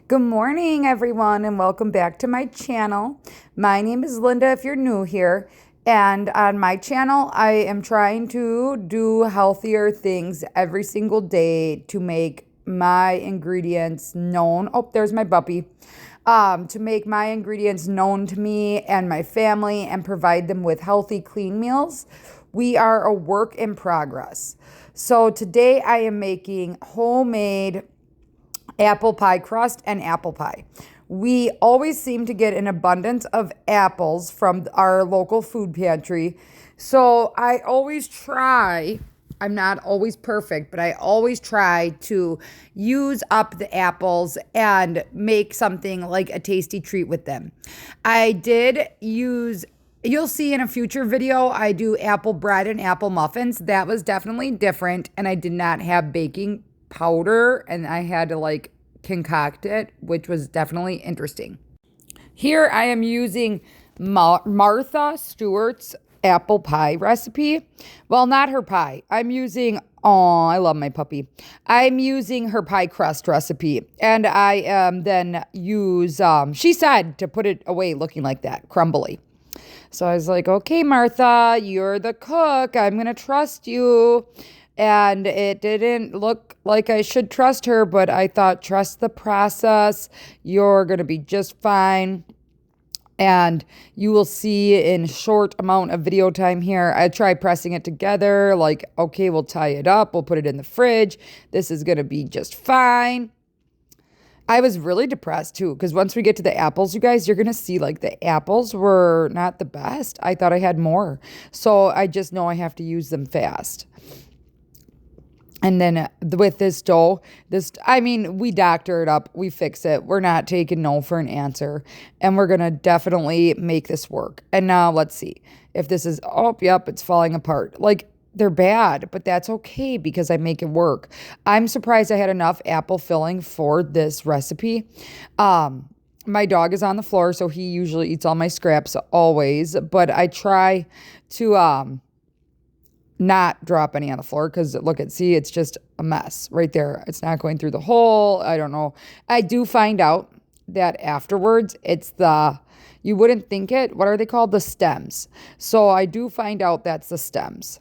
Good morning, everyone, and welcome back to my channel. My name is Linda if you're new here. And on my channel, I am trying to do healthier things every single day to make my ingredients known. Oh, there's my puppy. To make my ingredients known to me and my family and provide them with healthy, clean meals. We are a work in progress. So today I am making homemade apple pie crust and apple pie. We always seem to get an abundance of apples from our local food pantry. So I always try, I'm not always perfect, but I always try to use up the apples and make something like a tasty treat with them. I did use You'll see in a future video, I do apple bread and apple muffins. That was definitely different, and I did not have baking powder, and I had to concoct it, which was definitely interesting. Here I am using Martha Stewart's apple pie recipe. Well, not her pie. I love my puppy. I'm using her pie crust recipe. And I then use, she said to put it away looking like that, crumbly. So I was like, okay, Martha, you're the cook. I'm going to trust you. And it didn't look like I should trust her, but I thought, trust the process. You're going to be just fine. And you will see in short amount of video time here, I tried pressing it together. Like, okay, we'll tie it up. We'll put it in the fridge. This is going to be just fine. I was really depressed too, because once we get to the apples, you guys, you're going to see like the apples were not the best. I thought I had more. So I just know I have to use them fast. And then with this dough, we doctor it up. We fix it. We're not taking no for an answer. And we're going to definitely make this work. And now let's see if this is, it's falling apart. Like, they're bad, but that's okay because I make it work. I'm surprised I had enough apple filling for this recipe. My dog is on the floor, so he usually eats all my scraps always, but I try to not drop any on the floor because it's just a mess right there. It's not going through the hole. I don't know. I do find out that afterwards you wouldn't think it. What are they called? The stems. So I do find out that's the stems.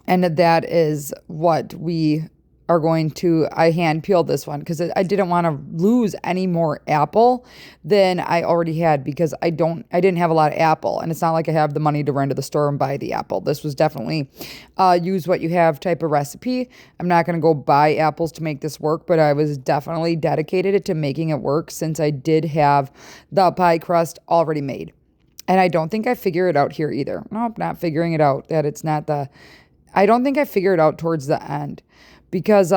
And that is what we are going to, I hand peeled this one because I didn't want to lose any more apple than I already had because I didn't have a lot of apple. And it's not like I have the money to run to the store and buy the apple. This was definitely use what you have type of recipe. I'm not going to go buy apples to make this work, but I was definitely dedicated to making it work since I did have the pie crust already made. And I don't think I figure it out here either. Nope, not figuring it out that it's not I don't think I figured it out towards the end because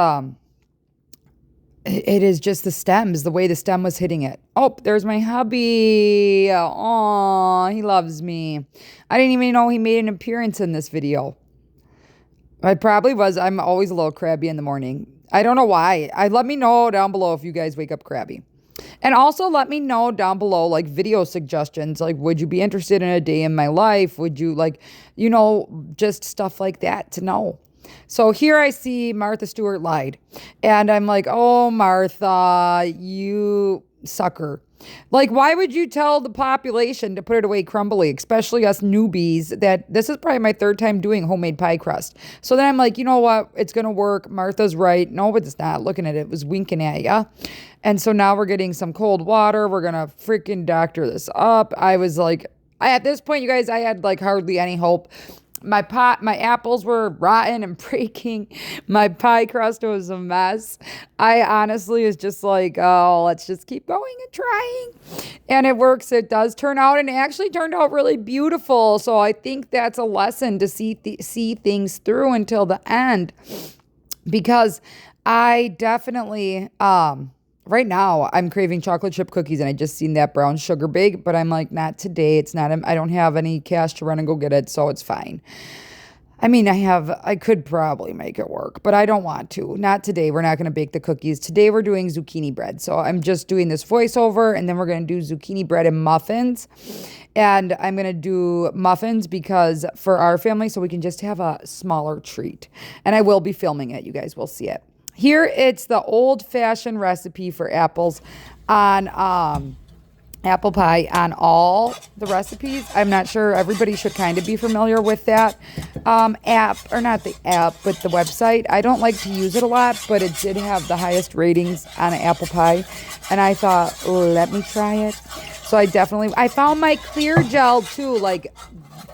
it is just the stems, the way the stem was hitting it. Oh, there's my hubby. Oh, he loves me. I didn't even know he made an appearance in this video. I probably was. I'm always a little crabby in the morning. I don't know why. Let me know down below if you guys wake up crabby. And also let me know down below, like, video suggestions. Like, would you be interested in a day in my life? Would you just stuff like that to know. So here I see Martha Stewart lied. And I'm like, oh, Martha, you sucker. Like, why would you tell the population to put it away crumbly, especially us newbies, that this is probably my third time doing homemade pie crust. So then I'm like, you know what? It's going to work. Martha's right. No, but it's not. Looking at it was winking at ya. And so now we're getting some cold water. We're going to freaking doctor this up. I was like, at this point, you guys, I had like hardly any hope. My apples were rotten and breaking. My pie crust was a mess. I honestly was just like, oh, let's just keep going and trying. And it works. It does turn out, and it actually turned out really beautiful. So I think that's a lesson to see things through until the end, because I definitely, right now, I'm craving chocolate chip cookies, and I just seen that brown sugar bake, but I'm like, not today. I don't have any cash to run and go get it, so it's fine. I could probably make it work, but I don't want to. Not today. We're not going to bake the cookies. Today we're doing zucchini bread. So I'm just doing this voiceover, and then we're going to do zucchini bread and muffins. And I'm going to do muffins because for our family, so we can just have a smaller treat. And I will be filming it. You guys will see it. Here it's the old-fashioned recipe for apples on apple pie on all the recipes. I'm not sure, everybody should kind of be familiar with that app, or not the app, but the website. I don't like to use it a lot, but it did have the highest ratings on an apple pie, and I thought, let me try it. So I found my clear gel too, like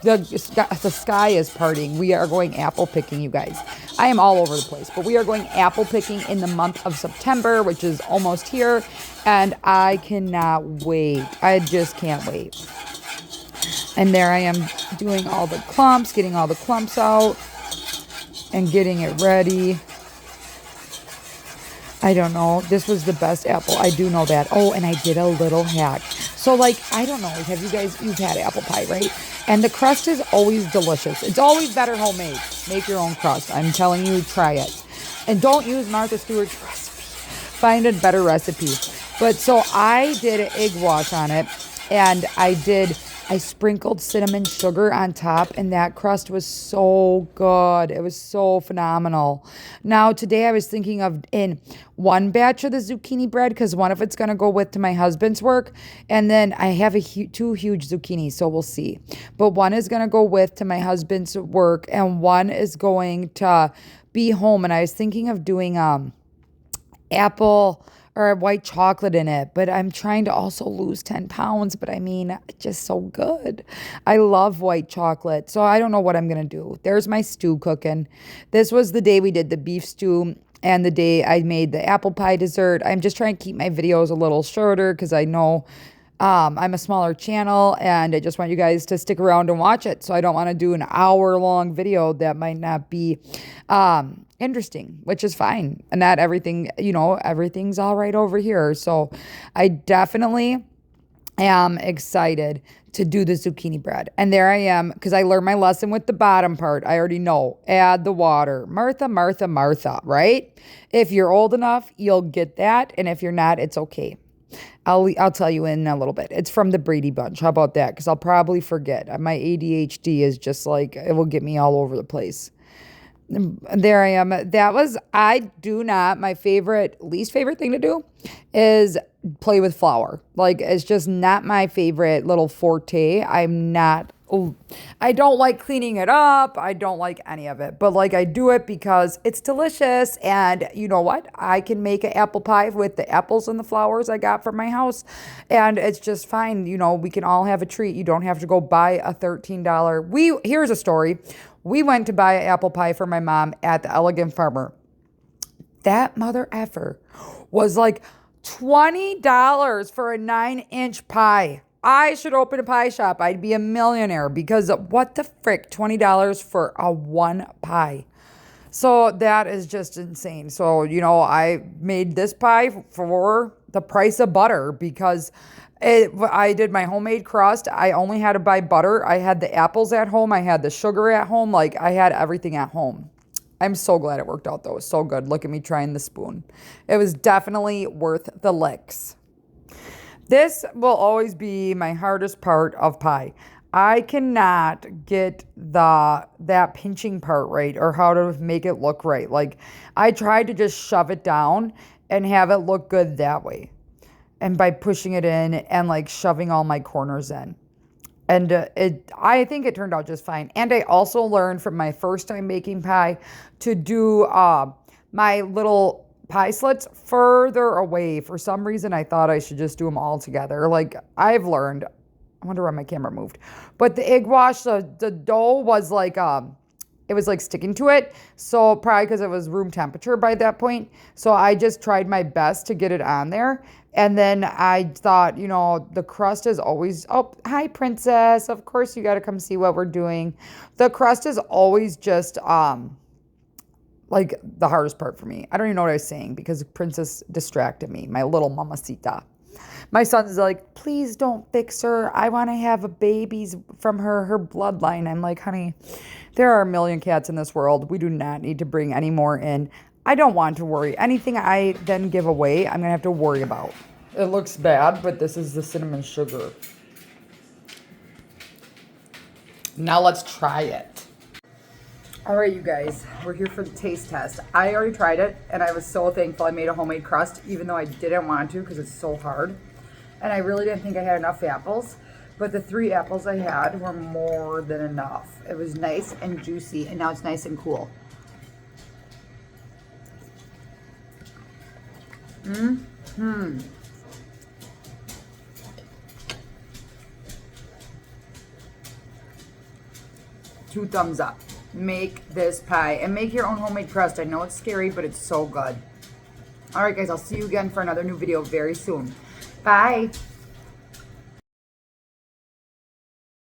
the sky is parting. We are going apple picking, you guys. I am all over the place, but we are going apple picking in the month of September, which is almost here, and I cannot wait. I just can't wait. And there I am doing all the clumps, getting all the clumps out and getting it ready. I don't know. This was the best apple. I do know that. Oh, and I did a little hack. So, like, I don't know. Have you guys, you've had apple pie, right? And the crust is always delicious. It's always better homemade. Make your own crust. I'm telling you, try it. And don't use Martha Stewart's recipe. Find a better recipe. But so I did an egg wash on it, and I sprinkled cinnamon sugar on top, and that crust was so good. It was so phenomenal. Now, today I was thinking of in one batch of the zucchini bread, because one of it's going to go with to my husband's work, and then I have two huge zucchinis, so we'll see. But one is going to go with to my husband's work, and one is going to be home, and I was thinking of doing apple or white chocolate in it, but I'm trying to also lose 10 pounds, but I mean, it's just so good. I love white chocolate, so I don't know what I'm gonna do. There's my stew cooking. This was the day we did the beef stew and the day I made the apple pie dessert. I'm just trying to keep my videos a little shorter because I know I'm a smaller channel, and I just want you guys to stick around and watch it. So I don't want to do an hour-long video that might not be interesting, which is fine. And not everything, everything's all right over here. So I definitely am excited to do the zucchini bread. And there I am, because I learned my lesson with the bottom part. I already know. Add the water. Martha, Martha, Martha, right? If you're old enough, you'll get that. And if you're not, it's okay. I'll tell you in a little bit. It's from the Brady Bunch. How about that? Because I'll probably forget. My ADHD is just like, it will get me all over the place. There I am. My least favorite thing to do is play with flour. Like, it's just not my favorite little forte. I don't like cleaning it up. I don't like any of it. But like, I do it because it's delicious. And you know what? I can make an apple pie with the apples and the flowers I got from my house. And it's just fine. We can all have a treat. You don't have to go buy a $13. Here's a story. We went to buy an apple pie for my mom at the Elegant Farmer. That mother effer was like $20 for a 9-inch pie. I should open a pie shop. I'd be a millionaire, because what the frick, $20 for a one pie. So that is just insane. So, I made this pie for the price of butter, because I did my homemade crust. I only had to buy butter. I had the apples at home. I had the sugar at home. Like, I had everything at home. I'm so glad it worked out, though. It was so good. Look at me trying the spoon. It was definitely worth the licks. This will always be my hardest part of pie. I cannot get that pinching part right, or how to make it look right. Like, I tried to just shove it down and have it look good that way. And by pushing it in and like shoving all my corners in. And I think it turned out just fine. And I also learned from my first time making pie to do my little pie slits further away. For some reason, I thought I should just do them all together. Like, I've learned. I wonder why my camera moved. But the egg wash, the dough was like, it was like sticking to it. So probably because it was room temperature by that point. So I just tried my best to get it on there. And then I thought, the crust is always, oh, hi, princess. Of course, you got to come see what we're doing. The crust is always just, like, the hardest part for me. I don't even know what I was saying, because Princess distracted me, my little mamacita. My son's like, please don't fix her. I want to have a babies from her bloodline. I'm like, honey, there are a million cats in this world. We do not need to bring any more in. I don't want to worry. Anything I then give away, I'm going to have to worry about. It looks bad, but this is the cinnamon sugar. Now let's try it. All right, you guys, we're here for the taste test. I already tried it, and I was so thankful I made a homemade crust, even though I didn't want to because it's so hard. And I really didn't think I had enough apples, but the 3 apples I had were more than enough. It was nice and juicy, and now it's nice and cool. Mm-hmm. 2 thumbs up. Make this pie and make your own homemade crust. I know it's scary, but it's so good. All right, guys, I'll see you again for another new video very soon. Bye.